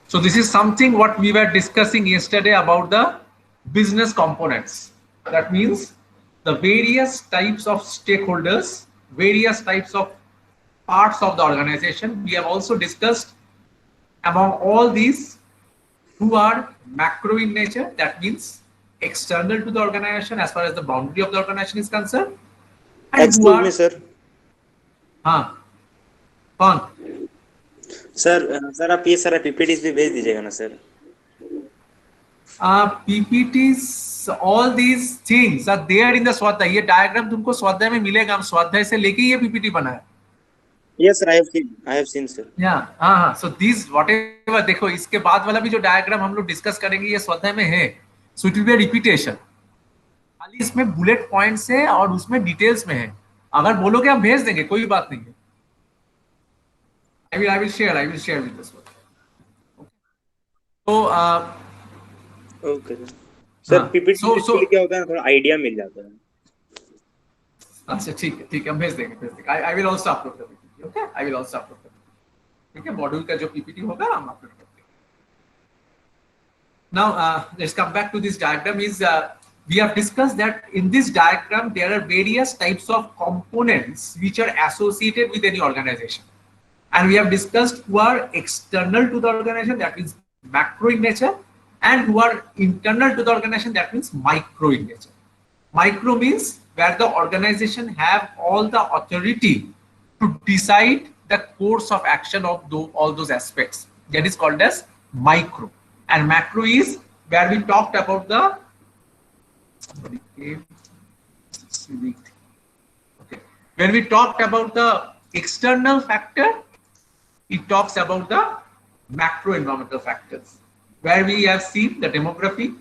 So this is something what we were discussing yesterday about the business components. That means the various types of stakeholders, various types of parts of the organization. We have also discussed among all these who are macro in nature, that means external to the organization as far as the boundary of the organization is concerned, and who Excuse me, are sir. हाँ कौन sir आप ये सारा PPTs भी भेज दीजिएगा ना sir. PPTs, all these things are there in the स्वाध्याय. ये डायग्राम तुमको स्वाध्याय में मिलेगा, हम स्वाध्याय से लेके ये PPT बनाया. Yes, sir. I have seen, sir. हाँ. So these whatever, देखो इसके बाद वाला भी जो डायग्राम हम लोग डिस्कस करेंगे ये स्वाध्याय में है. So it will be a repetition. खाली इसमें बुलेट पॉइंट्स है और उसमें डिटेल्स में है. अगर बोलोगे हम भेज देंगे, कोई बात नहीं है. I will share with this one. So Okay, sir. PPT so के लिए क्या होता है ना, थोड़ा आइडिया मिल जाता है. अच्छा ठीक है, हम भेज देंगे. I will also upload the PPT. Okay, I will also upload the PPT. ठीक है, मॉड्यूल का जो PPT होगा हम अपलोड करेंगे. Now let's come back to this diagram. We have discussed that in this diagram there are various types of components which are associated with any organization, and we have discussed who are external to the organization, that means macro in nature, and who are internal to the organization, that means micro in nature. Micro means where the organization have all the authority to decide the course of action of all those aspects. That is called as micro. And macro is where we talked about the when we talked about the external factor, it talks about the macro environmental factors, where we have seen the demography,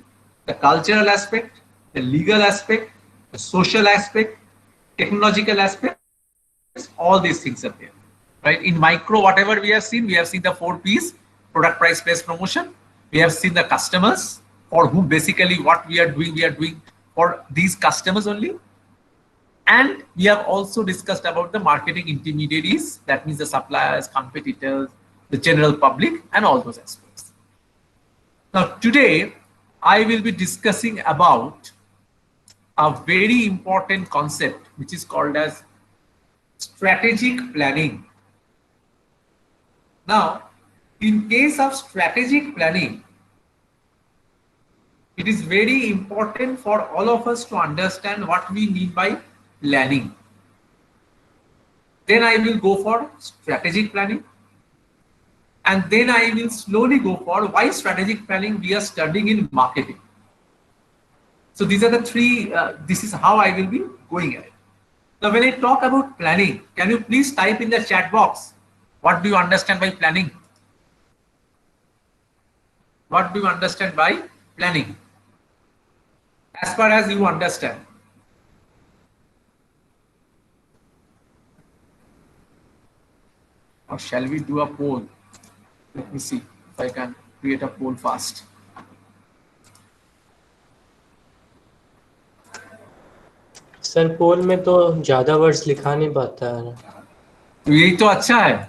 the cultural aspect, the legal aspect, the social aspect, technological aspects, all these things are there. Right? In micro, whatever we have seen the 4 P's: product, price, place, promotion. We have seen the customers, for whom basically what we are doing for these customers only. And we have also discussed about the marketing intermediaries, that means the suppliers, competitors, the general public, and all those aspects. Now, today, I will be discussing about a very important concept, which is called as strategic planning. Now, in case of strategic planning, it is very important for all of us to understand what we mean by planning. Then I will go for strategic planning, and then I will slowly go for why strategic planning we are studying in marketing. So these are the three, this is how I will be going at it. Now, when I talk about planning, can you please type in the chat box, what do you understand by planning? What do you understand by planning? As far as you understand. Or shall we do a poll? Let me see if I can create a poll fast. Sir poll में तो ज्यादा words लिखा नहीं पाता है. तो यही तो अच्छा है,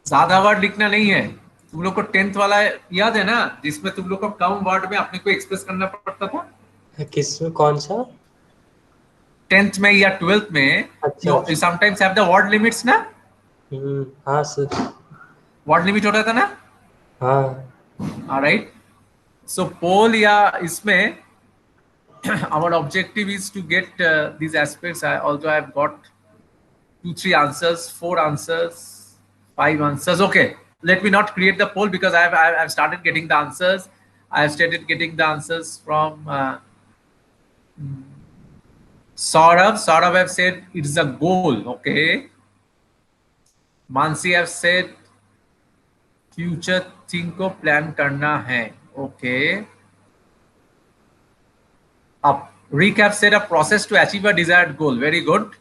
ज्यादा वर्ड लिखना नहीं है. तुम लोग को 10th वाला याद है ना, जिसमें तुम लोग को कम वर्ड में अपने को एक्सप्रेस करना पड़ता था. किसमें, कौन सा? 10th में या 12th में. अच्छा. You sometimes have the word limits ना. हाँ सर. वर्ड लिमिट होता था ना. हाँ. Alright. So poll या इसमें our objective is to get these aspects. Although I have got 2-3 answers, 4 answers, 5 answers. Okay, let me not create the poll because I've started getting the answers. I have started getting the answers from Saurav. Saurav have said it is a goal. Okay. Mansi have said future thing को plan करना है. Okay. Rick have said a process to achieve a desired goal. Very good.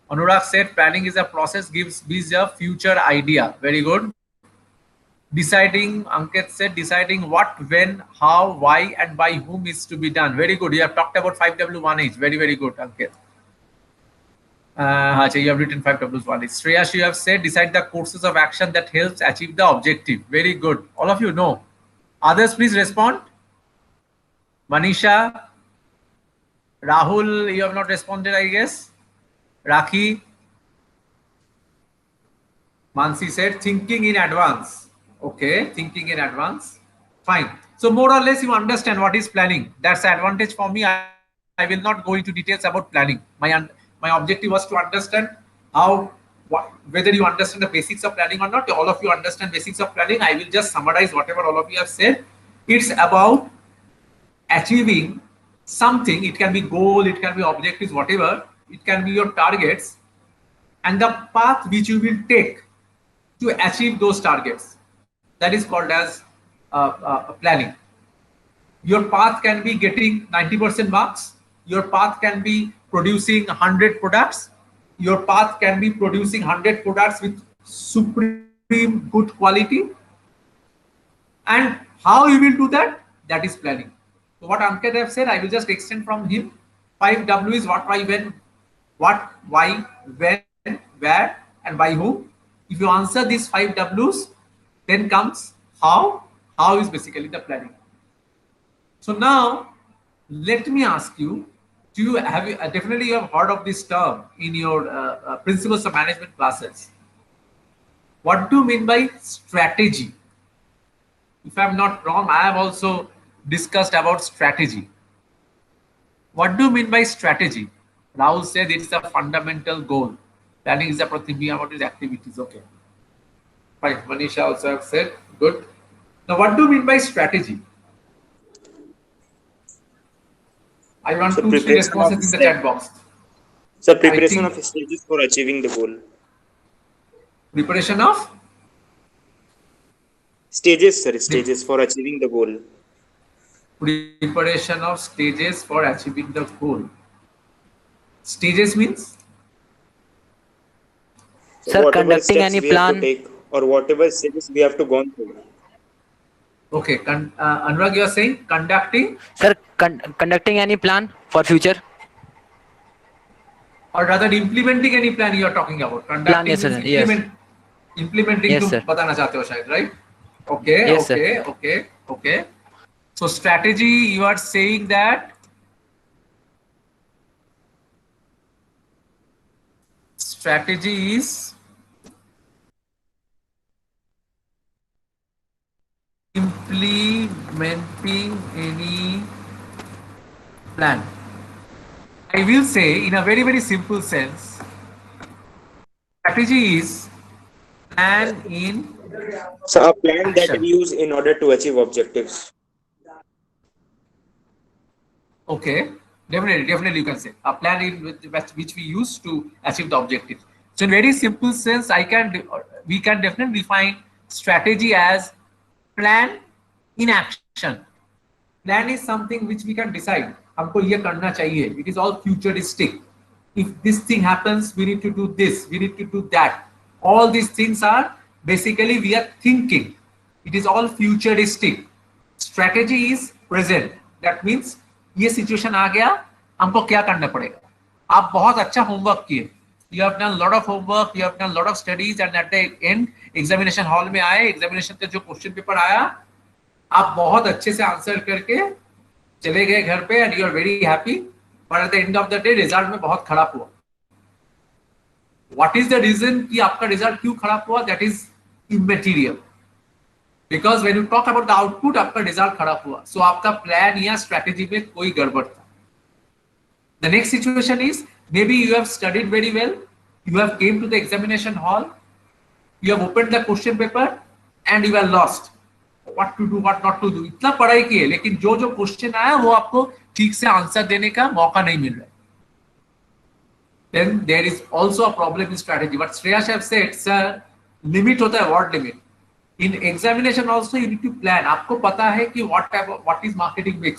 Anurag said planning is a process, gives a future idea. Very good. Deciding, Ankit said deciding what, when, how, why, and by whom is to be done. Very good. You have talked about 5W1H. Very, very good, Ankit. You have written 5W1H. Shreyash, you have said decide the courses of action that helps achieve the objective. Very good. All of you know Others, please respond. Manisha, Rahul, you have not responded, I guess. Rakhi, Mansi said thinking in advance. Okay, thinking in advance. Fine. So more or less you understand what is planning. That's the advantage for me. I will not go into details about planning. My objective was to understand how whether you understand the basics of planning or not. All of you understand basics of planning. I will just summarize whatever all of you have said. It's about achieving something. It can be goal, it can be objectives, whatever. It can be your targets and the path which you will take to achieve those targets. That is called as planning. Your path can be getting 90% marks. Your path can be producing 100 products. Your path can be producing 100 products with supreme good quality. And how you will do that? That is planning. So what Ankit have said, I will just extend from him. 5W is what, why, when, what, why, when, where, and by whom. If you answer these 5 W's, then comes how. How is basically the planning. So now, let me ask you, do you have definitely you have heard of this term in your principles of management classes. What do you mean by strategy? If I'm not wrong, I have also discussed about strategy. What do you mean by strategy? Rahul said it's a fundamental goal. Planning is about thinking about his activities. Okay. Fine. Manisha also have said, good. Now, what do you mean by strategy? I want So 2-3 responses in the chat box. So preparation of stages for achieving the goal. Preparation of? Stages, sir. Stages for achieving the goal. Preparation of stages for achieving the goal. Stages means? So Sir, whatever conducting steps any we have to plan. take or whatever stages we have to go through. Okay, Anurag, you are saying conducting? Sir, conducting any plan for future. Or rather implementing any plan you are talking about. Conducting Plan, yes, means sir. Yes. implementing Yes, तुम sir. बताना चाहते हो शायद, right? Okay, Yes, okay, sir. okay, okay. So strategy, you are saying that strategy is implementing any plan. I will say in a very, very simple sense, strategy is plan in So a plan that action. we use in order to achieve objectives. Okay, definitely you can say a plan in which we use to achieve the objective. So in very simple sense, we can definitely define strategy as plan in action. Plan is something which we can decide. हमको ये करना चाहिए. It is all futuristic. If this thing happens, we need to do this. We need to do that. All these things are basically we are thinking. It is all futuristic. Strategy is present. That means ये situation आ गया, हमको क्या करना पड़ेगा. आप बहुत अच्छा homework किए. You have done a lot of homework, you have done a lot of studies, and at the end examination hall में आए, examination का जो question paper आया, आप बहुत अच्छे से आंसर करके चले गए घर पे and you are very happy, but at the end of the day result में बहुत खराब हुआ. व्हाट इज द रीजन कि आपका रिजल्ट क्यों खराब हुआ? That is इमैटेरियल, because when you talk about the output आपका रिजल्ट खराब हुआ. सो आपका प्लान या स्ट्रेटेजी में कोई गड़बड़ था. The next situation is maybe you have studied very well, you have came to the examination hall, you have opened the question paper and you are lost. What to do, what not to do. इतना पढ़ाई की है लेकिन जो जो question आया वो आपको ठीक से आंसर देने का मौका नहीं मिल रहा है. Then there is also a problem in strategy. But Shreyash have said, sir, limit होता है, word limit. In examination also you need to plan. आपको पता है कि what is marketing mix,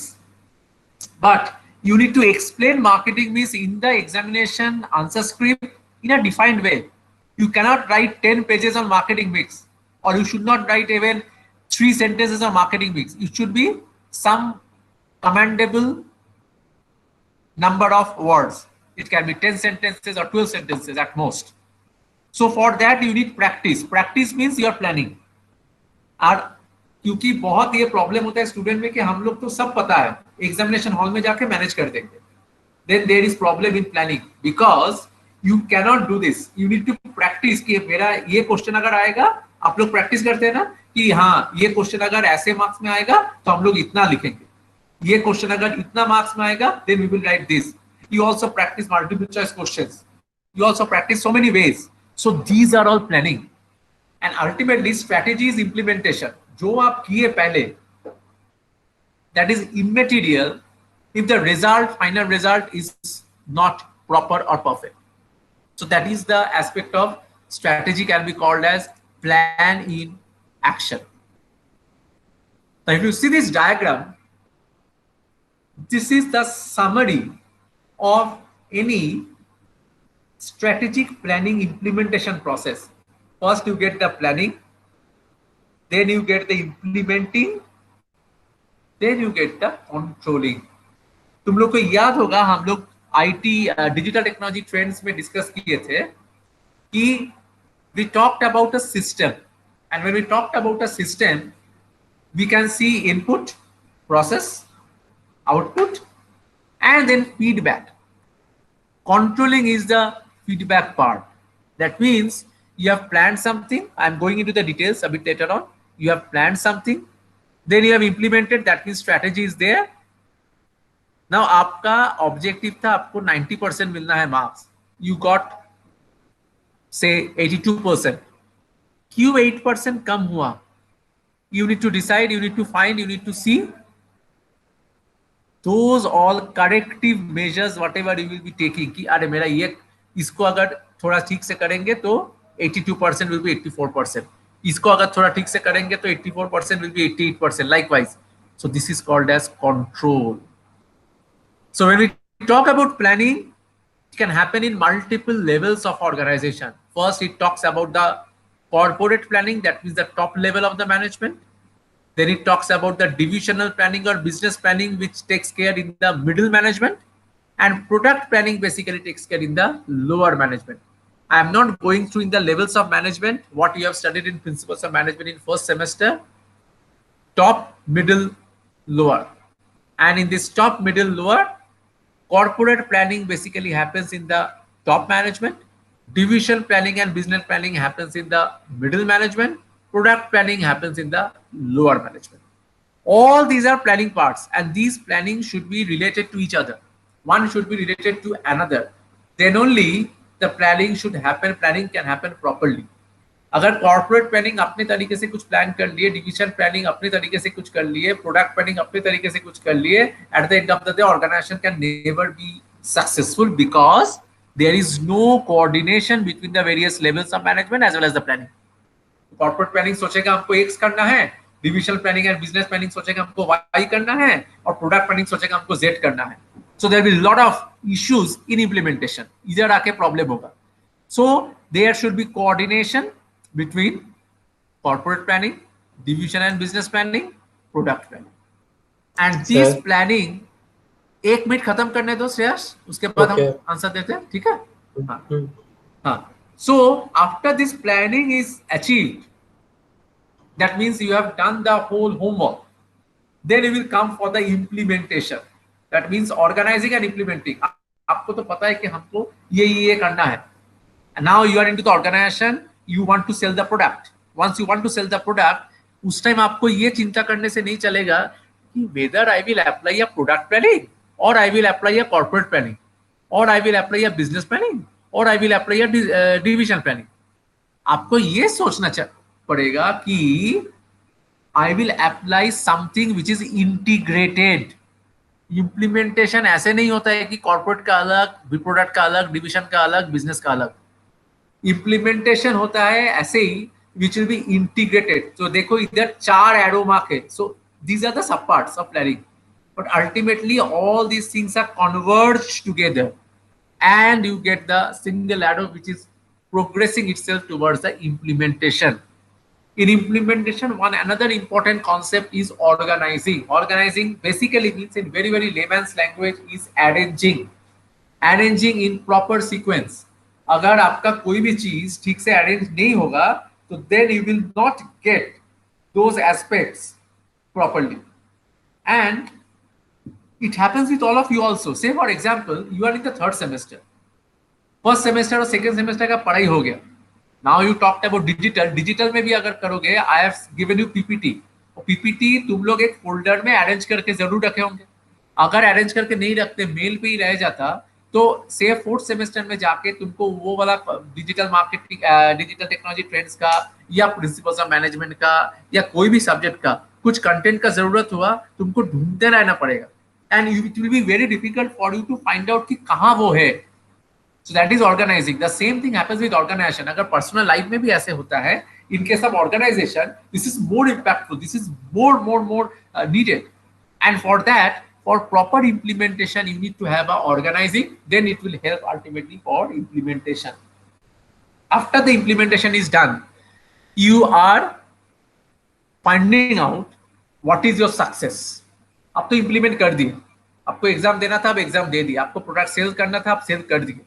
but you need to explain marketing mix in the examination answer script in a defined way. You cannot write 10 pages on marketing mix, or you should not write even 3 sentences on marketing mix. It should be some commendable number of words. It can be 10 sentences or 12 sentences at most. So for that you need practice. Practice means you are planning. और क्योंकि बहुत ये problem होता है student में कि हम लोग तो सब पता है, एग्जामिनेशन हॉल में जाके मैनेज कर देंगे. Then there is problem in planning because you cannot do this. You need to practice कि मेरा ये क्वेश्चन अगर आएगा, आप लोग प्रैक्टिस करते हैं ना कि हाँ ये क्वेश्चन अगर ऐसे मार्क्स में आएगा तो हम लोग इतना लिखेंगे, ये क्वेश्चन अगर इतना मार्क्स में आएगा then we will write this. You also practice multiple choice questions. You also practice so many ways. So these are all planning. And ultimately strategy is implementation. जो आप किए पहले, that is immaterial if the result, final result is not proper or perfect. So that is the aspect of strategy, can be called as plan in action. Now if you see this diagram, this is the summary of any strategic planning implementation process. First you get the planning, then you get the implementing, then you get the controlling. तुम लोग को याद होगा हम लोग IT digital technology trends में discuss किए थे कि we talked about a system, and when we talked about a system we can see input, process, output and then feedback. Controlling is the feedback part. That means you have planned something. I'm going into the details a bit later on. You have planned something, then you have implemented. That means strategy is there. Now आपका objective था आपको 90% मिलना है marks, you got से 82%. क्यों 8% कम हुआ? You need to decide, you need to find, you need to see those all corrective measures whatever you will be taking कि अरे मेरा ये, इसको अगर थोड़ा ठीक से करेंगे तो 82% will be 84%, इसको अगर थोड़ा ठीक से करेंगे तो 84% will be 88%, likewise. So this is called as control. So when we talk about planning, it can happen in multiple levels of organization. First, it talks about the corporate planning, that means the top level of the management. Then it talks about the divisional planning or business planning, which takes care in the middle management, and product planning basically takes care in the lower management. I am not going through in the levels of management, what you have studied in principles of management in first semester, top, middle, lower. And in this top, middle, lower, corporate planning basically happens in the top management, division planning and business planning happens in the middle management, product planning happens in the lower management. All these are planning parts, and these planning should be related to each other. One should be related to another. Then only the planning should happen, planning can happen properly. अगर corporate planning अपने तरीके से कुछ plan कर लिए, division planning अपने तरीके से कुछ कर लिए, प्रोडक्ट प्लानिंग अपने तरीके से कुछ कर लिए, at the end of the day organisation can never be successful because there is no coordination between the various levels of management as well as the planning. Corporate planning सोचेगा हमको X करना है, divisional planning and business planning सोचेगा हमको Y करना है, और product planning सोचेगा हमको जेड करना है. So there will be a lot of issues in implementation. इधर आके प्रॉब्लम होगा. So there should be coordination between corporate planning, division and business planning, product planning, and this planning. एक minute खत्म करने दो श्रेयस, उसके बाद हम आंसर देते हैं, ठीक है? हाँ. So after this planning is achieved, that means you have done the whole homework. Then you will come for the implementation. That means organizing and implementing. आपको तो पता है कि हमको ये करना है. And now you are into the organization. You want to sell the product. Once you want to sell the product, उस टाइम आपको ये चिंता करने से नहीं चलेगा कि whether I will apply a product planning or I will apply a corporate planning or I will apply a business planning or I will apply a division planning. आपको ये सोचना पड़ेगा कि I will apply something which is integrated. Implementation ऐसे नहीं होता है कि कॉर्पोरेट का अलग, प्रोडक्ट का अलग, डिविजन का अलग, बिजनेस का अलग. इम्प्लीमेंटेशन होता है ऐसे ही विच विल बी इंटीग्रेटेड. तो देखो इधर 4 एरो मार्क है. So these are the sub parts of planning, but ultimately all these things are converged together and you get the single arrow which is progressing itself towards the implementation. In implementation, one another important concept is organizing. Organizing basically means, in very layman's language, is arranging. Arranging in proper sequence. अगर आपका कोई भी चीज ठीक से arrange नहीं होगा तो then you will not get those aspects properly. And it happens with all of you also. Say for example, you are in the third semester. First semester और सेकंड सेमेस्टर का पढ़ाई हो गया. Now you talked about digital में भी अगर करोगे, I have given you PPT. PPT तुम लोग एक फोल्डर में अरेंज करके जरूर रखे होंगे. अगर अरेंज करके नहीं रखते, मेल पे ही रह जाता, तो से फोर्थ सेमेस्टर में जाके तुमको वो वाला digital marketing, digital technology trends का या प्रिंसिपल्स ऑफ मैनेजमेंट का या कोई भी सब्जेक्ट का कुछ कंटेंट का जरूरत हुआ, तुमको ढूंढते रहना पड़ेगा. And it will be very difficult for you to find out कि कहाँ वो है. So that is organizing. The same thing happens with organization. अगर personal life में भी ऐसे होता है, in case of organization, this is more impactful. This is more needed. And for that, for proper implementation, you need to have a organizing. Then it will help ultimately for implementation. After the implementation is done, you are finding out what is your success. अब तो implement कर दिए. आपको exam देना था, अब exam दे दिया. आपको product sales करना था, आप sales कर दिए.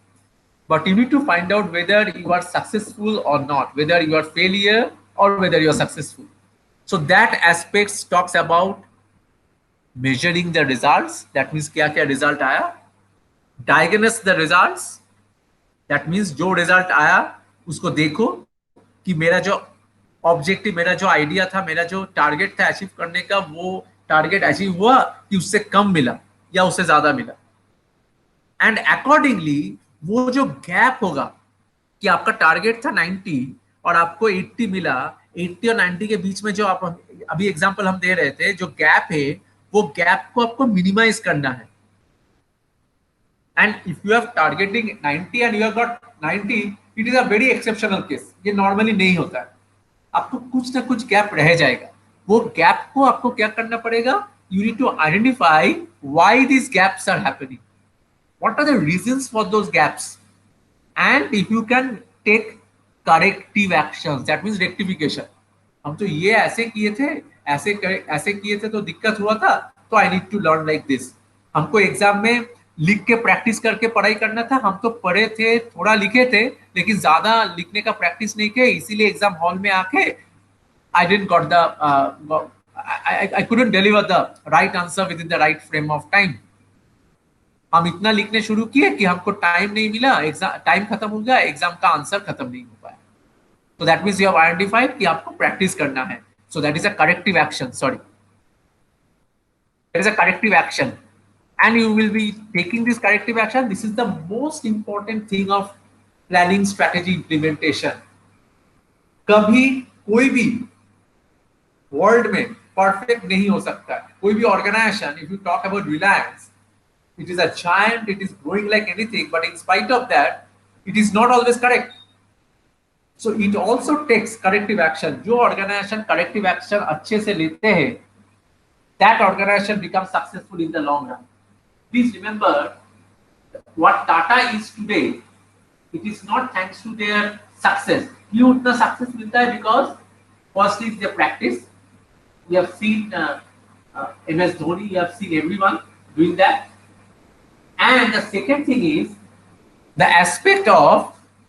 But you need to find out whether you are successful or not, whether you are failure or whether you are successful. So that aspect talks about measuring the results. That means क्या क्या result आया. Diagnose the results. That means जो result आया उसको देखो कि मेरा जो objective, मेरा जो idea था, मेरा जो target था achieve करने का, वो target achieve हुआ कि उससे कम मिला या उससे ज्यादा मिला. And accordingly वो जो गैप होगा कि आपका टारगेट था 90 और आपको 80 मिला, 80 और 90 के बीच में जो आप अभी एग्जांपल हम दे रहे थे, जो गैप है, वो गैप को आपको मिनिमाइज करना है. And if you have targeting 90 and you have got 90, it is a very exceptional case. ये नॉर्मली नहीं होता है. आपको कुछ ना कुछ गैप रह जाएगा. वो गैप को आपको क्या करना पड़ेगा? You need to identify why this gaps are happening. What are the reasons for those gaps? And if you can take corrective actions, that means rectification. हम तो ये ऐसे किए थे, ऐसे किए थे तो दिक्कत हुआ था, तो I need to learn like this. हमको एग्जाम में लिख के प्रैक्टिस करके पढ़ाई करना था. हम तो पढ़े थे, थोड़ा लिखे थे, लेकिन ज्यादा लिखने का प्रैक्टिस नहीं किया, इसीलिए एग्जाम हॉल में आके I didn't got the I couldn't deliver the right answer within the right frame of time. हम इतना लिखने शुरू किए कि हमको टाइम नहीं मिला, एग्जाम टाइम खत्म हो गया, एग्जाम का आंसर खत्म नहीं हो पाया. तो that means you have identified कि आपको प्रैक्टिस करना है. So that is a corrective action. Sorry, that is a corrective action. And you will be taking this corrective action. This is the most important thing of planning strategy implementation. कभी कोई भी world में perfect नहीं हो सकता. कोई भी organisation, if you talk about Reliance, it is a giant, it is growing like anything, but in spite of that, it is not always correct. So it also takes corrective action. जो organization corrective action अच्छे से लेते हैं, that organization becomes successful in the long run. Please remember, what Tata is today, it is not thanks to their success. क्यों उतना success मिलता है? Because firstly they practice. We have seen MS Dhoni, we have seen everyone doing that. And the second thing is the aspect of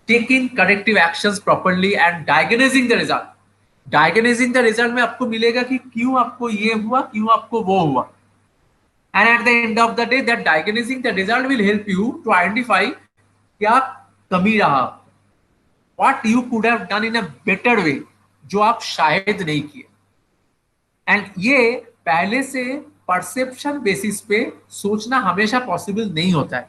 taking corrective actions properly and diagnosing the result. Diagnosing the result में आपको मिलेगा कि क्यों आपको ये हुआ, क्यों आपको वो हुआ. And at the end of the day, that diagnosing the result will help you to identify क्या कमी रहा, what you could have done in a better way, जो आप शायद नहीं किए. And ये पहले से परसेप्शन बेसिस पे सोचना हमेशा पॉसिबल नहीं होता है.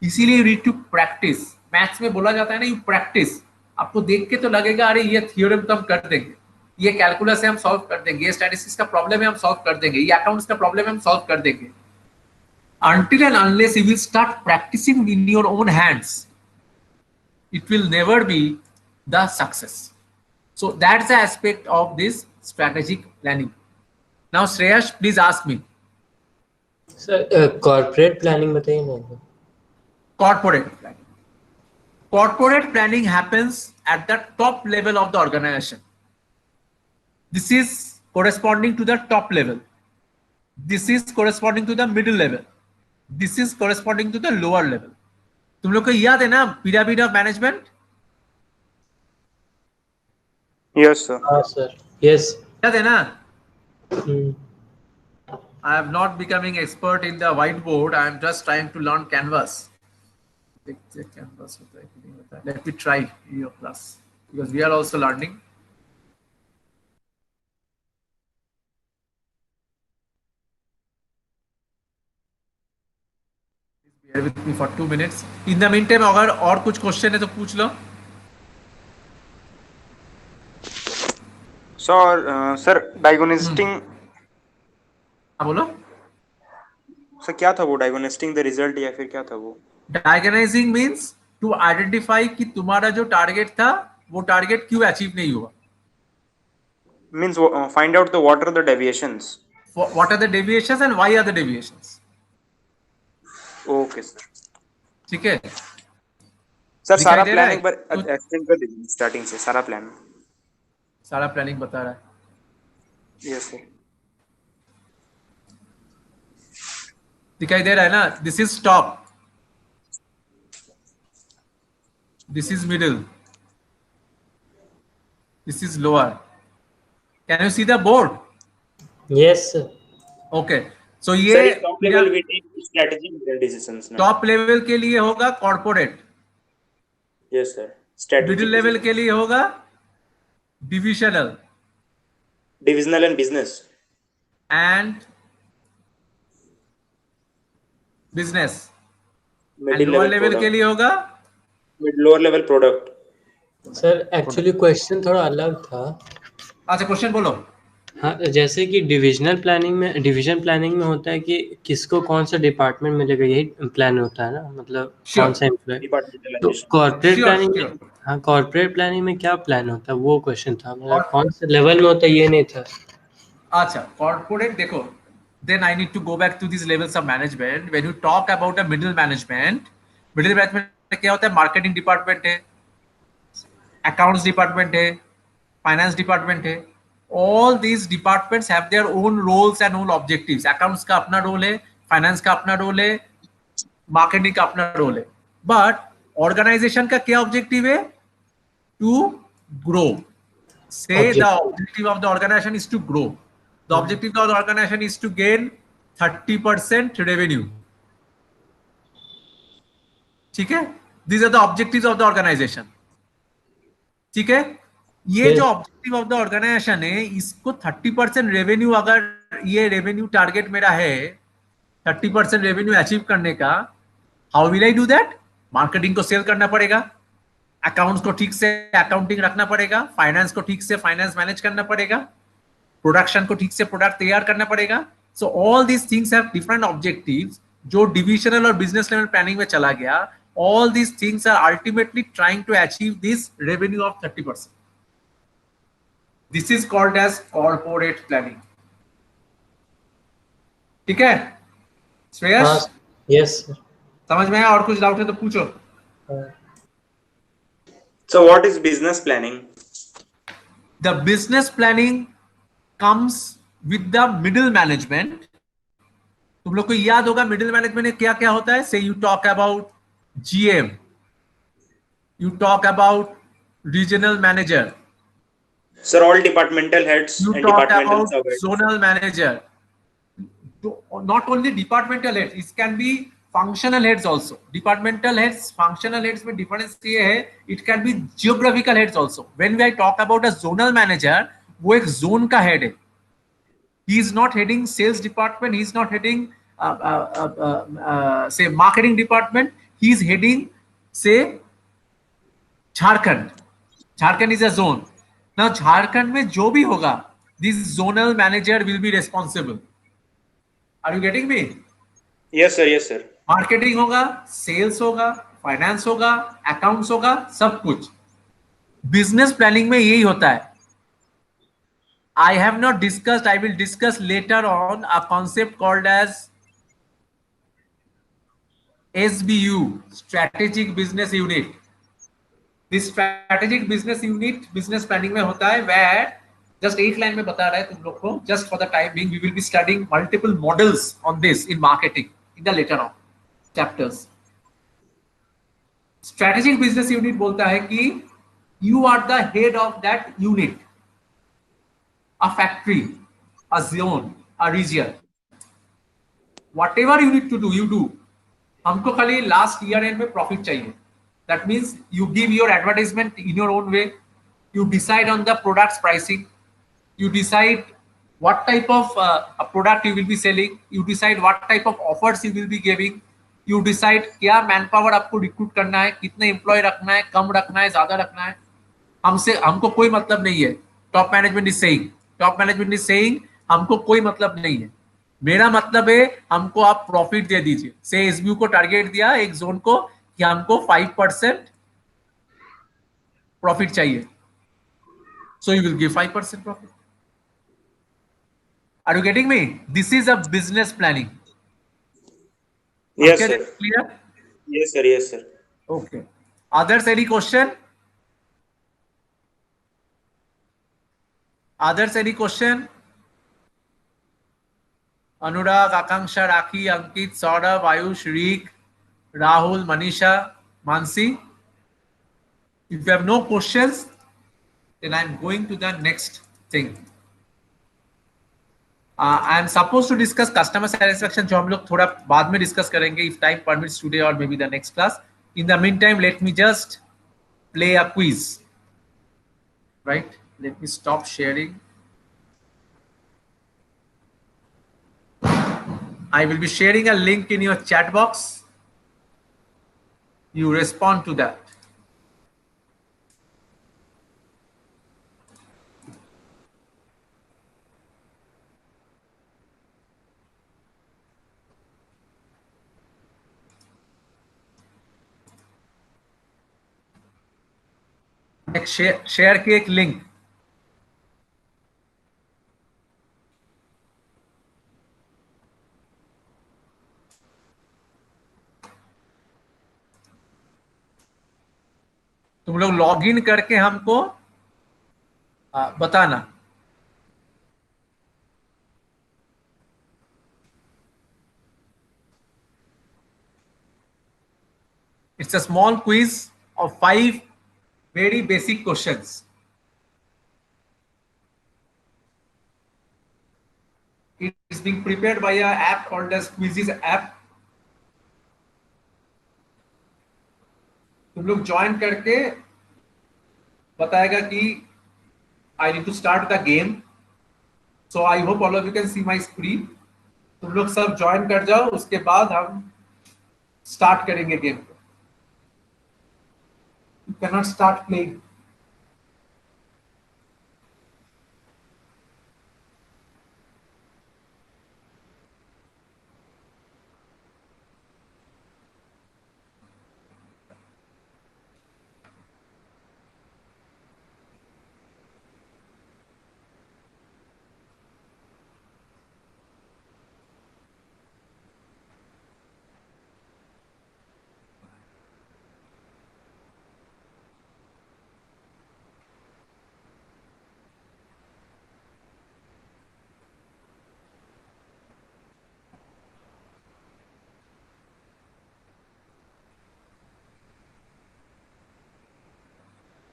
इसीलिए you need to practise. Maths में बोला जाता है ना, यू प्रैक्टिस. आपको देख के तो लगेगा अरे ये थ्योरम तो हम कर देंगे, ये कैलकुलस है हम सॉल्व कर देंगे, ये स्टैटिस्टिक्स का प्रॉब्लम है हम सॉल्व कर देंगे, ये अकाउंट्स का प्रॉब्लम है हम सॉल्व कर देंगे. until and unless you will start practicing in your own hands, it will never be the success. So that's the aspect of this strategic planning. Now Shreyash, please ask me. Sir corporate planning बताइए ना. Corporate planning. Corporate planning happens at the top level of the organization. This is corresponding to the top level. This is corresponding to the middle level. This is corresponding to the lower level. तुम लोग को याद है ना pyramid of management? Yes, sir. हाँ sir. Yes. याद है ना? हम्म, I am not becoming expert in the whiteboard. I am just trying to learn Canvas. Canvas होता है कि नहीं होता है? Let me try in your class because we are also learning. Bear with me for 2 minutes. In the meantime, अगर और कुछ question है तो पूछ लो. सर डायगोनिस्टिंग हाँ बोलो. सर क्या था वो, डायगोनिस्टिंग द रिजल्ट या फिर क्या था वो? Diagonizing means to identify कि तुम्हारा जो टारगेट था वो टारगेट क्यों अचीव नहीं हुआ. Means find out the what are the deviations. What are the deviations and why are the deviations? Okay sir. ठीक है. सर दिखाई सारा दे रहा प्लान है? एक बार एक्सप्लेन कर दीजिए स्टार्टिंग से, सारा प्लान. सारा प्लानिंग बता रहा है. Yes sir. दिखाई दे रहा है ना? This is top, this is middle, this is lower. Can you see the board? Yes sir. Okay. So sir ये इस top level we take strategic decisions ना. टॉप लेवल के लिए होगा corporate, yes sir. Middle strategic level के लिए होगा divisional, divisional and business. And business, and middle lower level level के लिए प्रोडक्ट. होगा. Mid lower level product. Sir actually question थोड़ा अलग था. अच्छा क्वेश्चन बोलो. हाँ, जैसे कि डिवीजन प्लानिंग में होता है कि किसको कौन सा डिपार्टमेंट मिलेगा, यही प्लान होता है ना, मतलब कौन सा एम्प्लॉय. तो departmentalisation. Corporate sure planning sure. में, हाँ कॉर्पोरेट प्लानिंग में क्या प्लान होता है वो क्वेश्चन था, मतलब कौन से लेवल में होता है ये नहीं था. अच्छा कॉर्पोरेट देखो, then I need to go back to these levels of management. When you talk about a middle management में क्या होता है? मार्केटिंग डिपार्टमेंट है, अकाउंट्स डिपार्टमेंट है, फाइनेंस डिपार्टमेंट है. All these departments have their own roles and own objectives. Accounts का अपना role है, फाइनेंस का अपना रोल है, मार्केटिंग का अपना रोल है. बट ऑर्गेनाइजेशन का क्या ऑब्जेक्टिव है? To grow. Say the objective of the organization is to grow. The objective of the organization is to gain 30% revenue. ठीक है? These are the objectives of the organization. ठीक है? ये जो ऑब्जेक्टिव ऑफ द ऑर्गेनाइजेशन है, इसको 30% revenue, अगर ये रेवेन्यू टारगेट मेरा है 30% रेवेन्यू अचीव करने का, how will I do that? Marketing को सेल करना पड़ेगा, अकाउंट्स को ठीक से अकाउंटिंग रखना पड़ेगा, फाइनेंस को ठीक से फाइनेंस मैनेज करना पड़ेगा, प्रोडक्शन को ठीक से प्रोडक्ट तैयार करना पड़ेगा. So all these things have different objectives. जो डिविजनल और बिजनेस लेवल प्लानिंग में चला गया, all these things are ultimately trying to achieve this revenue of 30%. This is called as corporate planning. ठीक है श्रेयस? Yes sir. समझ में आया? और कुछ डाउट है तो पूछो. So what is business planning? The business planning comes with the middle management. तुम लोग को याद होगा मिडिल मैनेजमेंट में क्या क्या होता है. से you talk about GM, you talk about regional manager, Sir, all departmental heads you and talk departmental about subheads. zonal manager. Not only departmental heads, it can be functional heads also. Departmental heads, functional heads में difference ये है, it can be geographical heads also. When we talk about a zonal manager, वो एक zone का head है. He is not heading sales department, he is not heading say marketing department, he is heading say Jharkhand. Jharkhand is a zone. Now Jharkhand में जो भी होगा, this zonal manager will be responsible. Are you getting me? Yes sir, yes sir. Marketing होगा, sales होगा, finance होगा, accounts होगा, सब कुछ. बिजनेस प्लानिंग में यही होता है. I have not discussed, I will discuss later on a concept called as SBU, Strategic Business Unit. This Strategic Business Unit business planning में होता है, where just एक लाइन में बता रहा है तुम लोग को, just for the time being we will be studying multiple models on this in marketing in the later on chapters. Strategic Business Unit बोलता है कि you are the head of that unit. a factory, a zone, a region. Whatever you need to do, you do. हमको खाली last year and में profit चाहिए. That means you give your advertisement in your own way. You decide on the product's pricing. You decide what type of a product you will be selling. You decide what type of offers you will be giving. You decide क्या man power आपको recruit करना है, कितने employ रखना है, कम रखना है, ज्यादा रखना है. हमको कोई मतलब नहीं है. टॉप मैनेजमेंट इज सेइंग हमको कोई मतलब नहीं है. मेरा मतलब है हमको आप प्रॉफिट दे दीजिए. से एसबीयू को टारगेट दिया एक जोन को कि हमको 5% प्रॉफिट चाहिए. So you will give 5% profit. Are you getting me? This is a business planning. Yes, Okay, sir. clear? Yes, sir. Yes, sir. Okay. Others, any question? Others, any question? Anurag, Akanksha, Rakhi, Ankit, Saurav, Ayush, Reek, Rahul, Manisha, Mansi. If you have no questions, then I'm going to the next thing. I am supposed to discuss customer satisfaction, जो हम लोग थोड़ा बाद में discuss करेंगे if time permits today or maybe the next class. In the meantime, let me just play a quiz. Right? Let me stop sharing. I will be sharing a link in your chat box. You respond to that. एक share की एक link. तुम लोग log in करके हमको बताना. It's a small quiz of 5 very basic questions. It is being prepared by an app called as Quizzes app. तुम लोग ज्वाइन करके बताएगा कि I need to start the game. So I hope all of you can see my screen. तुम लोग सब join कर जाओ, उसके बाद हम स्टार्ट करेंगे गेम को. You cannot start playing.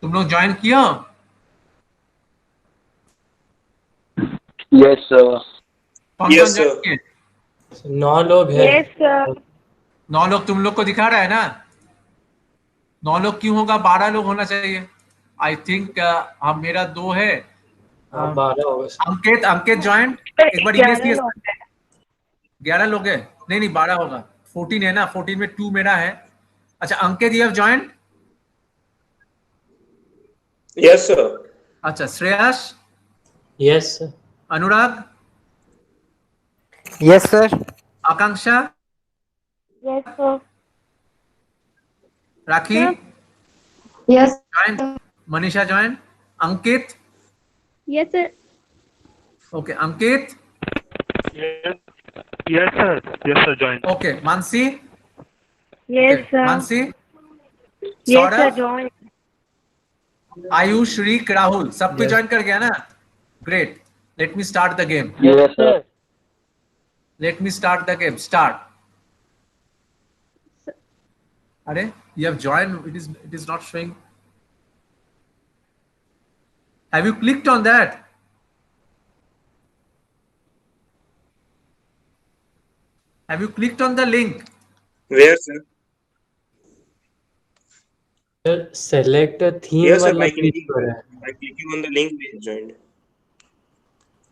तुम लोग ज्वाइन किया? Yes, sir. कौन Yes, ज्वाइन sir. किए? 9 लोग हैं. Yes, sir. 9 लोग तुम लोग को दिखा रहा है ना? 9 लोग क्यों होगा? 12 लोग होना चाहिए. आई थिंक हम मेरा 2 है. 12 होगा. अंकित ज्वाइन. एक बार ईमेल 11 किए. लोग हैं. 11 लोग है. नहीं 12 होगा. 14 है ना. 14 में 2 मेरा है. अच्छा Ankit you have join. Yes, sir. अच्छा Shreyas. Yes, sir. Anurag. Yes, sir. Akanksha. Yes, sir. Rakhi. Sir. Yes. Join. Manisha join. Ankit. Yes, sir. Okay Ankit. Yes, sir. Yes, sir. Join. ओके Mansi. Yes, sir. Mansi. Yes, sir. Saurabh. Join. Ayush, Rick, Rahul सब कुछ Yes. ज्वाइन कर गया ना? Great. Let me start the game. Yes, sir. Let me start the game. Start. अरे you have joined. It is not showing. Have you clicked on that? Have you clicked on the link? Where, sir? Sir select theme Yes, sir. वाला page पर है। By clicking on the link, we have joined.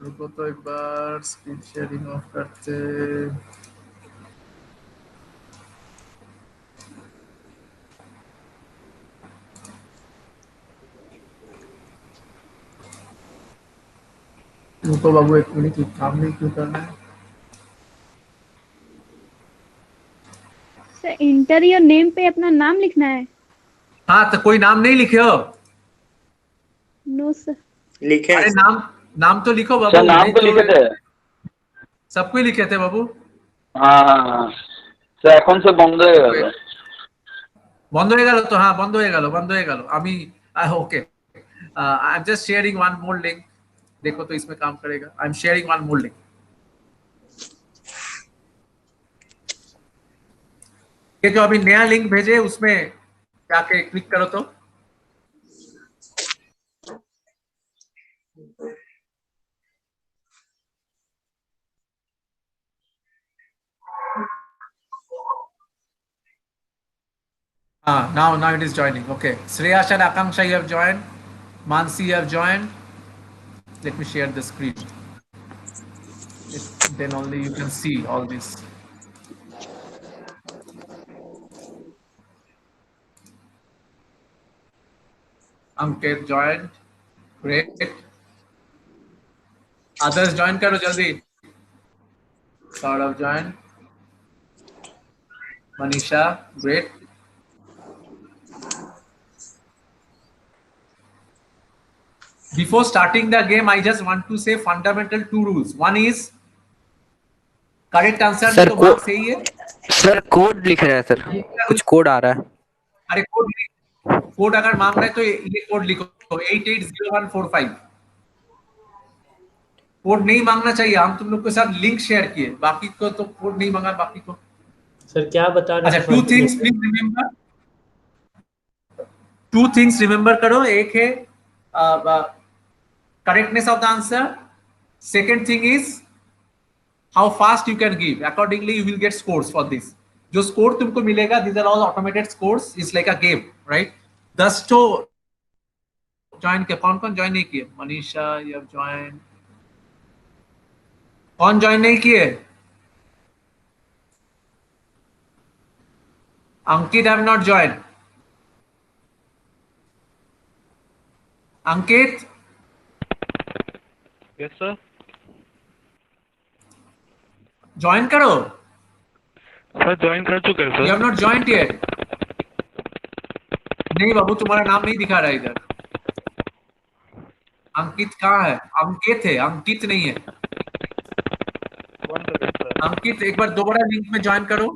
रुको तो एक बार screen sharing of करते। रुको बाबू एक minute, काम नहीं क्यों करना है? सर इंटर योर नेम पे अपना नाम लिखना है। हाँ तो कोई नाम नहीं लिखे हो? No sir. लिखे अरे हैं। नाम तो लिखो बाबू। सर नाम नहीं तो लिखे थे। सबको ही लिखे थे बाबू। हाँ हाँ हाँ सर এখন से বন্ধ হয়ে গেল। বন্ধ হয়ে গেল তো? হ্যাঁ বন্ধ হয়ে গেল, বন্ধ হয়ে গেল। আমি okay, I am just sharing one more link. देखो तो इसमें काम करेगा। I am sharing one more link. ये जो अभी नया लिंक भेजे उसमें जाके क्लिक करो तो। Now it is joining. Okay, Shreyash and Akanksha, you have joined. Mansi, you have joined. Let me share the screen. Then only you can see all this. Ankit joined. Great. Others join करो जल्दी. Saurav joined. Manisha, great. Before starting the game, I just want to say fundamental two rules. One is correct answer Sir, तो mark सही है। Sir code लिख रहा है sir, कुछ code आ रहा है। अरे कोड अगर मांग रहे तो ये कोड लिखो 880145। कोड नहीं मांगना चाहिए। हम तुम लोग के साथ लिंक शेयर किए, बाकी को तो कोड नहीं मांगा बाकी को। सर क्या बता रहे अच्छा, हैं? Two things please remember. Two things remember करो। एक है correctness of the answer. Second thing is how fast you can give. Accordingly you will get scores for this. जो स्कोर तुमको मिलेगा, this are all automated scores. It's like a game, right? 10 तो join किया। कौन कौन join नहीं किए? Manisha, you have join. कौन ज्वाइन नहीं किए? Ankit have not join. Ankit, yes sir. Join करो। सर ज्वाइन कर चुके हैं you have sir. Not joint yet. नहीं बाबू, तुम्हारा नाम नहीं दिखा रहा है इधर। अंकित कहाँ है? अंकित है, अंकित नहीं है। One second sir. अंकित एक बार दोबारा लिंक में ज्वाइन करो।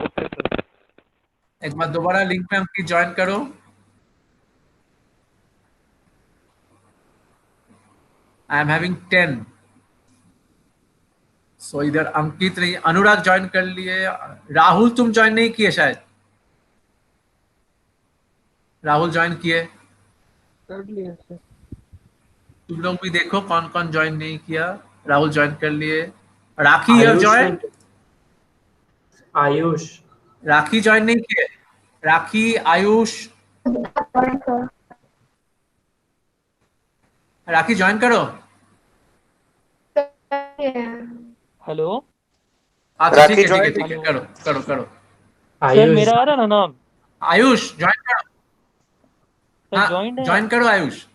Okay sir. एक बार दोबारा लिंक में अंकित ज्वाइन करो। I am having 10। सो इधर अंकित नहीं। अनुराग ज्वाइन कर लिए। राहुल तुम ज्वाइन नहीं किए शायद। राहुल ज्वाइन किए? कर लिया सर। तुम लोग भी देखो कौन कौन ज्वाइन नहीं किया। राहुल ज्वाइन कर लिए। Rakhi you have join? Ayush Rakhi join नहीं किए? राखी, आयुष, राखी ज्वाइन करो। हेलो अच्छा ठीक है, राखी ठीक है, ठीक है, करो करो करो। सर, आयुष मेरा आ रहा ना नाम? आयुष ज्वाइन करो। सर ज्वाइन है। ज्वाइन करो आयुष।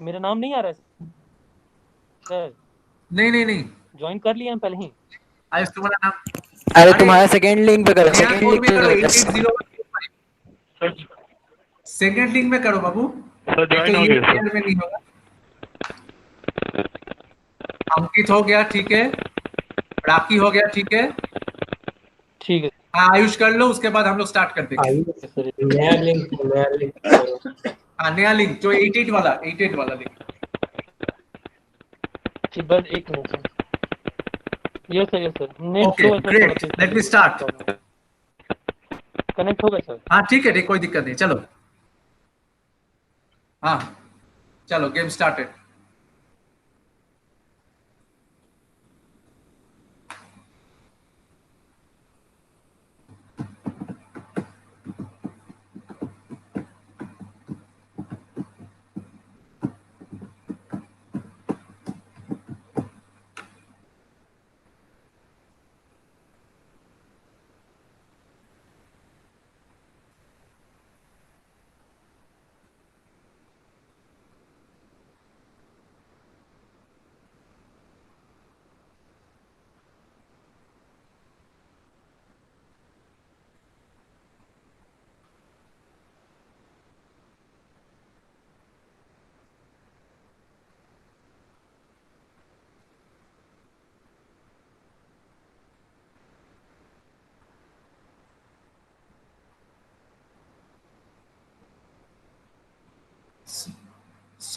मेरा नाम नहीं आ रहा है सर। नहीं नहीं नहीं, ज्वाइन कर लिया हम पहले ही। आयुष तुम्हारा नाम। अरे तुम्हारा सेकंड लिंक पे करो, नया सेकंड कोड लिंक में पे करो करो। 880145। सर सेकंड लिंक में करो बाबू। सर ज्वाइन हो गया सर। में नहीं होगा। अंकित हो गया, ठीक है। राखी हो गया, ठीक है। ठीक है हाँ आयुष कर लो, उसके बाद हम लोग स्टार्ट कर देंगे। आयुष सर। नया लिंक करो। हाँ नया लिंक जो 88 वाला लिंक। ठीक, बस एक minute sir. Yes sir net okay slow है sir. Great, let me start. Connect हो गया सर। हाँ ठीक है, कोई दिक्कत नहीं, चलो। हाँ चलो, game started.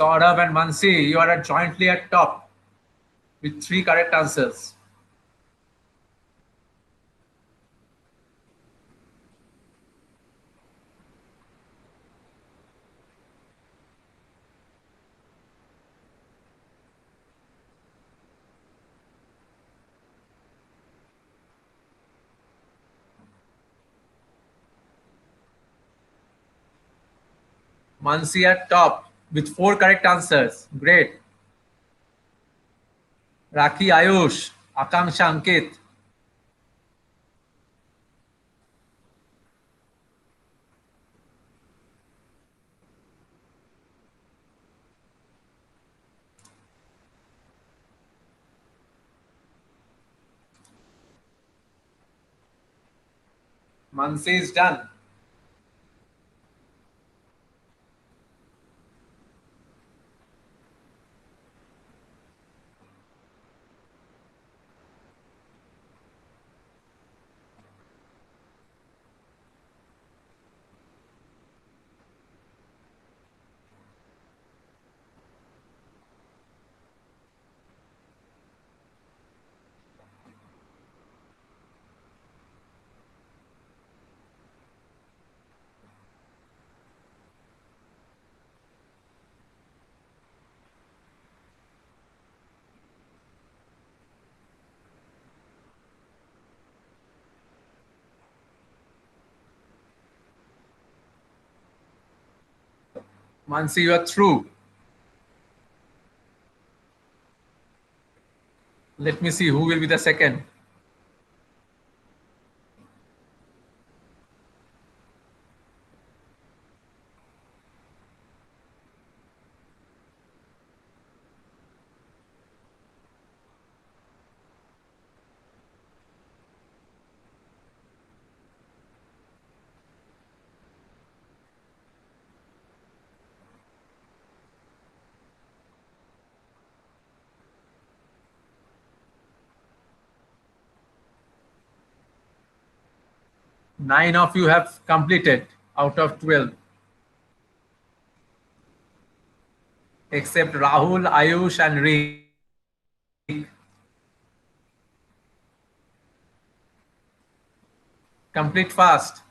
Saurav and Mansi, you are jointly at top with 3 correct answers. Mansi at top with 4 correct answers. Great. Rakhi, Ayush, Akanksha, Ankit. Mansi is done. Mansi, you are through. Let me see who will be the second. Nine of you have completed out of 12. Except Rahul, Ayush and Rick. Complete fast.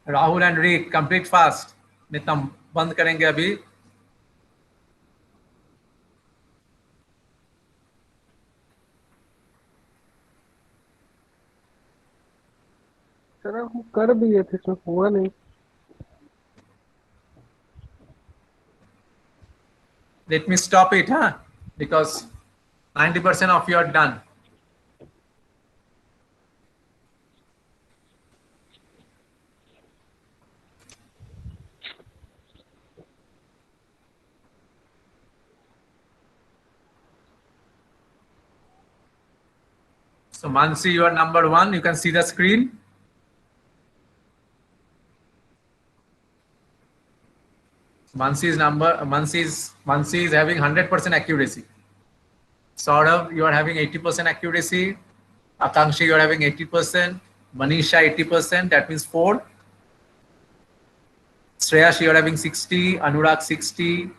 Rahul and Rick complete fast. नितम बंद करेंगे अभी. Sir हम कर भी गए थे, इसमें हुआ नहीं. Let me stop it, huh? Because 90% of you are done. So Mansi, you are number 1. You can see the screen. Mansi is having 100% accuracy. Saurav, you are having 80% accuracy. Akankshi, you are having 80%. Manisha, 80%. That means 4. Shreyash, you are having 60. Anurag, 60.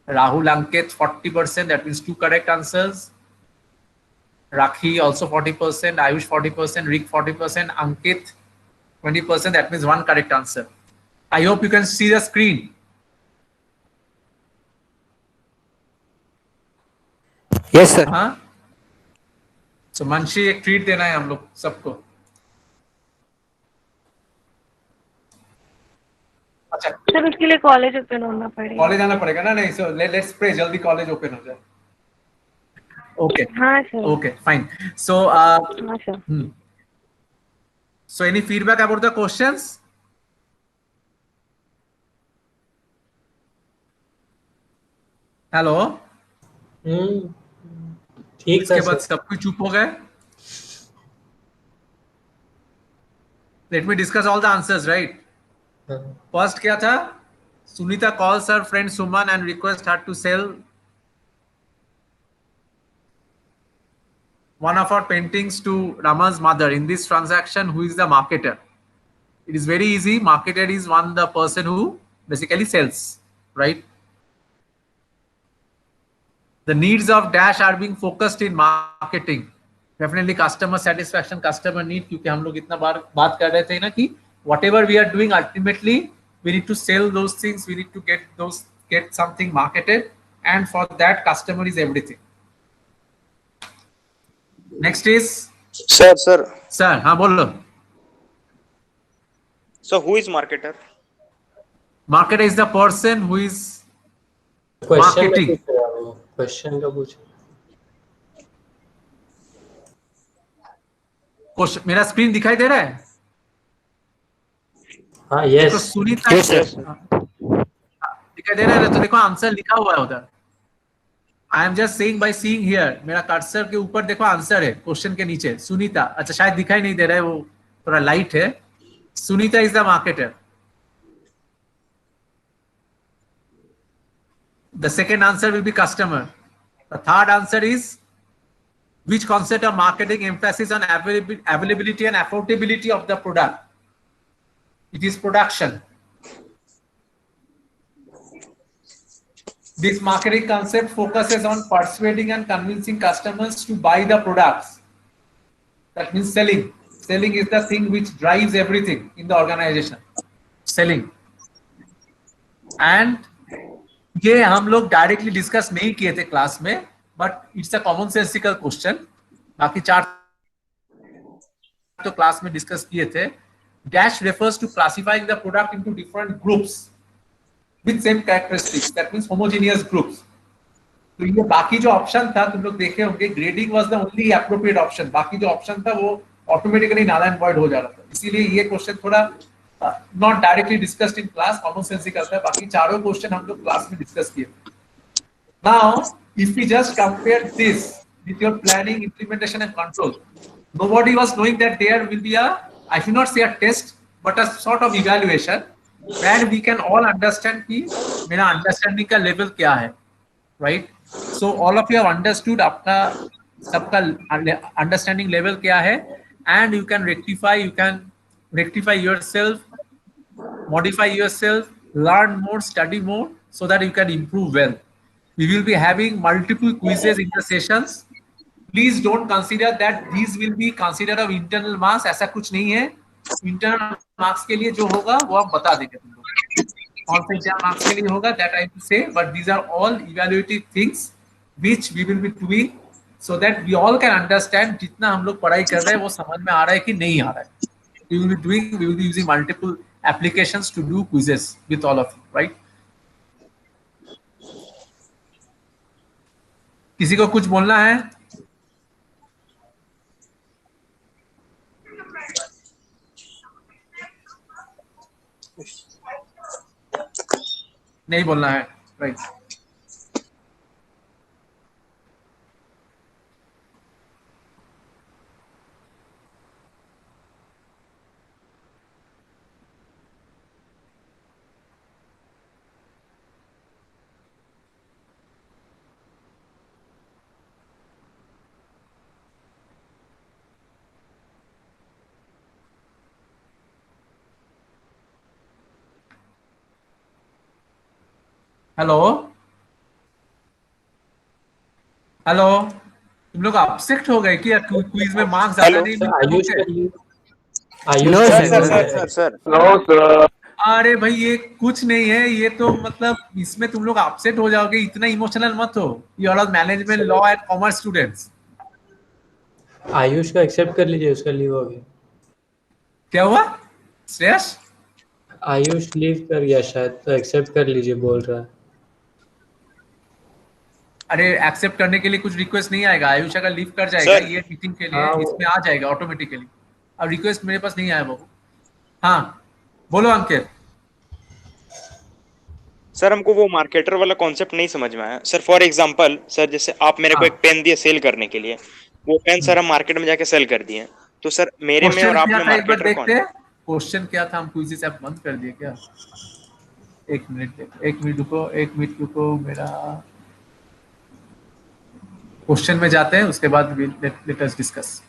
Rahul, Ankit, 40%. That means 2 correct answers. Rakhi, also 40%. Ayush, 40%. Rick, 40%. Ankit, 20%. That means 1 correct answer. I hope you can see the screen. Yes sir. हाँ. So Munshi, एक treat देना है हम लोग सबको. अच्छा sir उसके लिए कॉलेज ओपन होना पड़ेगा. कॉलेज आना पड़ेगा ना. नहीं, so let's pray जल्दी कॉलेज ओपन हो जाए. Okay. हाँ सर. Okay, fine. So हाँ sir. So any feedback about the questions? Hello. ठीक. इसके बाद सब कुछ चुप हो गए. Let me discuss all the answers, right? First क्या था? Sunita calls her friend Suman and requests her to sell one of her paintings to Rama's mother. In this transaction, who is the marketer? It is very easy. Marketer is the person who basically sells, right? The needs of dash are being focused in marketing. Definitely customer satisfaction, customer need, क्योंकि हम लोग इतना बार बात कर रहे थे ना कि whatever we are doing, ultimately we need to sell those things, we need to get something marketed, and for that customer is everything. Next is sir, हाँ बोलो. So who is marketer? Marketer is the person who is question का marketing. पूछ रहा हूँ, question का पूछ. Question मेरा screen दिखाई दे रहा है? हाँ तो यस. सुनीता दिखाई दे रहा है, तो देखो आंसर लिखा हुआ है उधर. I am just saying by seeing here, मेरा कर्सर के ऊपर देखो आंसर है क्वेश्चन के नीचे, सुनीता. अच्छा शायद दिखाई नहीं दे रहा है, वो थोड़ा लाइट है. Sunita is the marketer. The second answer will be customer. The third answer is which concept of marketing emphasis on availability and affordability of the product? It is production. This marketing concept focuses on persuading and convincing customers to buy the products. That means selling. Selling is the thing which drives everything in the organization. Selling. And ये हम लोग directly discuss नहीं किए थे class में, but it's a common sensical question. बाकी 4 तो class में डिस्कस किए थे. Dash refers to classifying the product into different groups with same characteristics, that means homogeneous groups. तो ये बाकी जो ऑप्शन था तुम लोग देखे होंगे, grading was the only appropriate option. बाकी जो ऑप्शन था वो ऑटोमेटिकली नल एंड वॉइड हो जा रहा था. इसीलिए ये क्वेश्चन थोड़ा not directly discussed in class, common sense ही करता है. बाकी चारों क्वेश्चन हम लोग क्लास में डिस्कस किए. Now, if we just compare this with your planning, implementation, and control, nobody was knowing that there will be a, I should not say a test, but a sort of evaluation where we can all understand कि मेरा understanding का level क्या है, right? So all of you have understood आपका सबका understanding level क्या है, and you can rectify yourself, modify yourself, learn more, study more, so that you can improve well. We will be having multiple quizzes in the sessions. Please don't consider that these will be considered of internal marks. ऐसा कुछ नहीं है. Internal marks के लिए जो होगा वो हम बता देंगे तुम लोग. कौन से एग्जाम मार्क्स के लिए होगा that I will say, but these are all evaluative things which we will be doing so that we all can understand जितना हम लोग पढ़ाई कर रहे हैं वो समझ में आ रहा है कि नहीं आ रहा है. We will be using multiple applications to do quizzes with all of you, right? किसी को कुछ बोलना है? नहीं बोलना है, right? हेलो हेलो, तुम लोग अपसेट हो गए क्या? क्विज में मार्क्स ज्यादा नहीं आयुष मिले? Ayush sir no sir. अरे भाई ये कुछ नहीं है, ये तो मतलब इसमें तुम लोग अपसेट हो जाओगे. इतना इमोशनल मत हो. You are all management, law and commerce students. Ayush का एक्सेप्ट कर लीजिए, उसका लीव हो गया. क्या हुआ श्रेयस? आयुष लीव कर गया शायद, तो एक्सेप्ट कर लीजिए बोल रहा है. अरे एक्सेप्ट करने के लिए कुछ रिक्वेस्ट नहीं आएगा. आयुष अगर लीव कर जाएगा सर. ये मीटिंग के लिए, हाँ, इसमें आ जाएगा ऑटोमेटिकली. अब रिक्वेस्ट मेरे पास नहीं आया बाबू. हाँ बोलो अंकित. सर हमको वो मार्केटर वाला कॉन्सेप्ट नहीं समझ में आया. सर फॉर एग्जांपल, सर जैसे आप मेरे को हाँ. एक पेन दिए सेल करने के लिए, वो पेन सर हम मार्केट में जाके सेल कर दिए, तो सर मेरे में और आप में मार्केटर कौन है? क्वेश्चन क्या था? हम क्विज़ ऐप बंद कर दिए क्या? एक मिनट रुको. मेरा क्वेश्चन में जाते हैं, उसके बाद लेट अस डिस्कस.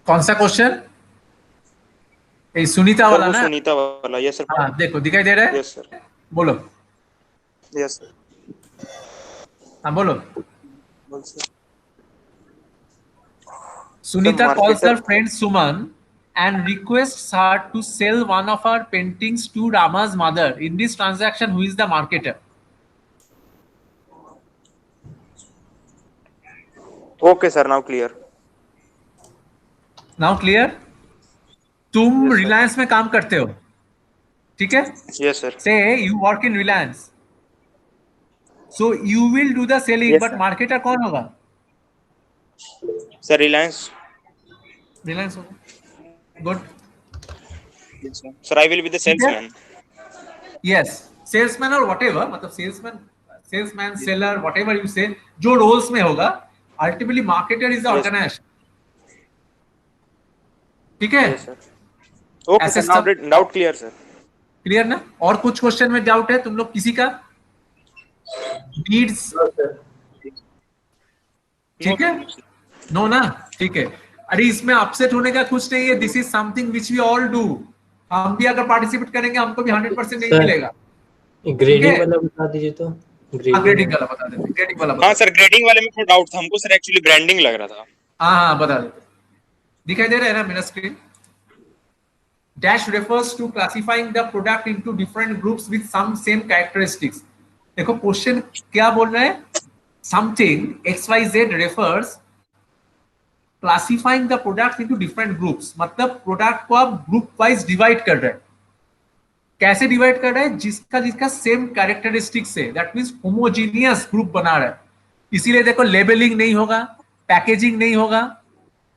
कौन सा क्वेश्चन? ये सुनीता सर वाला वो ना? सुनीता वाला, यस सर। हाँ देखो दिखाई दे रहा है, यस सर। बोलो। Yes sir. हाँ बोलो। बोल sir. Sunita Sir, calls her marketer- friend Suman and requests her to sell one of her paintings to Rama's mother. In this transaction, who is the marketer? Okay sir, now clear. Now clear? तुम Yes, sir. Reliance में काम करते हो, ठीक है? Yes sir. Say you work in Reliance. So you will do the selling, Yes, but sir. marketer कौन होगा? Sir, Reliance. Reliance होगा. Good. Yes, sir. Sir, I will be the salesman. Yes, salesman or whatever, मतलब salesman, seller, whatever you say, जो roles में होगा, ultimately marketer is the Yes. organization. ठीक है? Yes sir. Okay ऐसे sir, now सब doubt clear sir. Clear ना? और कुछ क्वेश्चन में डाउट है तुम लोग किसी का? नीड्स, ठीक है? नो ना? ठीक है. अरे इसमें अपसेट होने का कुछ नहीं है. This is something which we all do. हम भी अगर पार्टिसिपेट करेंगे हमको भी 100% नहीं Sir, मिलेगा. ग्रेडिंग है? वाला बता दीजिए तो. ग्रेडिंग वाला बता देते. ग्रेडिंग वाला बता हाँ सर, ग्रेडिंग वाले में थोड़ा डाउट था हमको सर, एक्चुअली ब्रांडिंग लग रहा था। हाँ बता देते. दिखाई दे रहा है ना मेरा screen? Dash refers to classifying the product into different groups with some same characteristics. देखो क्वेश्चन क्या बोल रहा है? Something XYZ refers classifying the product into different groups. मतलब प्रोडक्ट को आप ग्रुप वाइज डिवाइड कर रहे हैं. कैसे डिवाइड कर रहे हैं? जिसका सेम कैरेक्टरिस्टिक्स है, दैट मींस होमोजीनियस ग्रुप बना रहा है. इसीलिए देखो लेबलिंग नहीं होगा, पैकेजिंग नहीं होगा,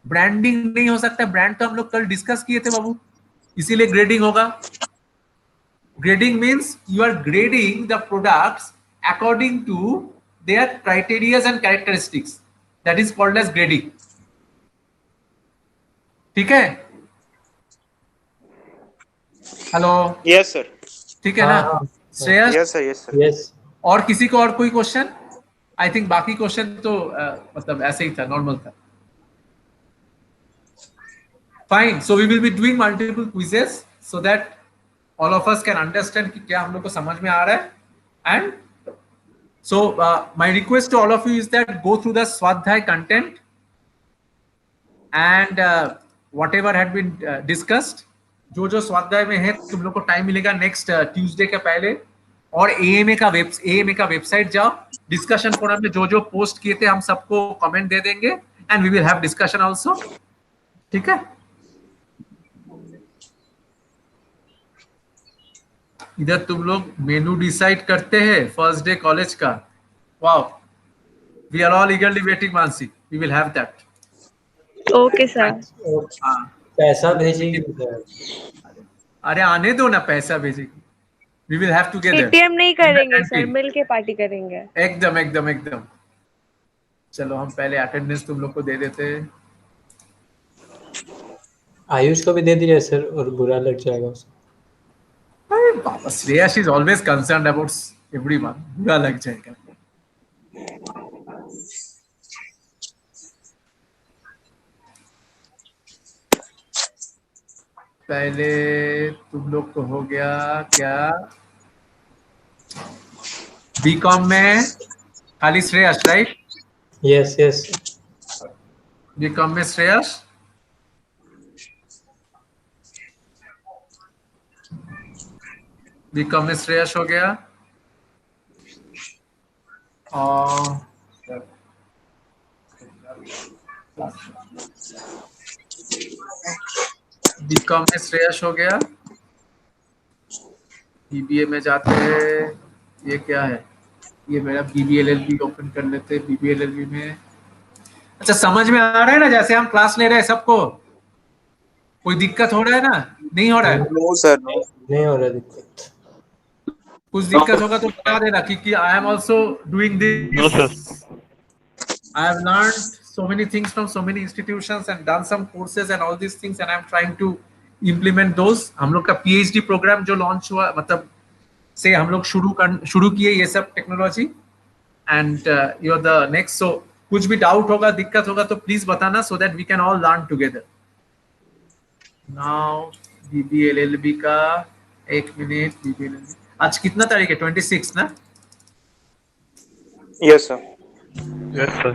ब्रांडिंग नहीं हो सकता. ब्रांड तो हम लोग कल डिस्कस किए थे बाबू. इसीलिए ग्रेडिंग होगा. Grading means you are grading the products according to their criterias and characteristics. That is called as grading. ठीक है? Hello, yes sir. ठीक है ना? Shreyas, yes sir, yes sir. Yes. और किसी को और कोई क्वेश्चन? आई थिंक बाकी क्वेश्चन तो मतलब ऐसे ही था, नॉर्मल था. Fine. So we will be doing multiple quizzes so that all of us can understand कि क्या हम लोग को समझ में आ रहा है. And so my request to all of you is that go through the Swadhyay content and whatever had been discussed. जो स्वाध्याय में है तुम लोग को टाइम मिलेगा नेक्स्ट ट्यूसडे के पहले. और एएमए का वेबसाइट जाओ. डिस्कशन फोरम में जो पोस्ट किए थे हम सबको कमेंट दे देंगे and we will have discussion also. ठीक है? इधर तुम लोग मेनू डिसाइड करते हैं फर्स्ट डे कॉलेज का. Wow, we are all eagerly waiting. Mansi, we will have that. Okay sir. हाँ, पैसा भेजिए सर. अरे आने दो ना, पैसा भेजेगी. We will have together. Paytm नहीं करेंगे सर, मिल के पार्टी करेंगे. एकदम एकदम एकदम. चलो हम पहले अटेंडेंस तुम लोग को दे देते हैं. आयुष को भी दे दीजिए सर, और बुरा लग जाएगा उसको. अरे बाबा, Shreyas is always concerned about everyone. बुरा लग जाएगा. पहले तुम लोग को हो गया क्या? बीकॉम में खाली Shreyas, right? Yes yes. BCom में श्रेयस. बीकॉम में श्रेयस हो गया. और बीकॉम में श्रेयस हो गया. बीबीए में जाते हैं. ये क्या है? ये मेरा बीबीएलएलबी ओपन कर लेते हैं. बीबीएलएलबी में अच्छा समझ में आ रहा है ना जैसे हम क्लास ले रहे हैं सबको? कोई दिक्कत हो रहा है ना? नहीं हो रहा है? नो सर, नहीं हो रहा दिक्कत. कुछ दिक्कत होगा तो बता देना क्योंकि I am also doing this. I have learned so many things from so many institutions and done some courses and all these things and I'm trying to implement those. हम लोग का PhD प्रोग्राम जो launch हुआ, मतलब से हम लोग शुरू किए ये सब technology. And you are the next. So कुछ भी डाउट होगा, दिक्कत होगा तो प्लीज बताना so that we can all learn together. Now BBLLB का 1 मिनट BBLLB आज कितना तारीख है 26 ना यस सर। Yes sir.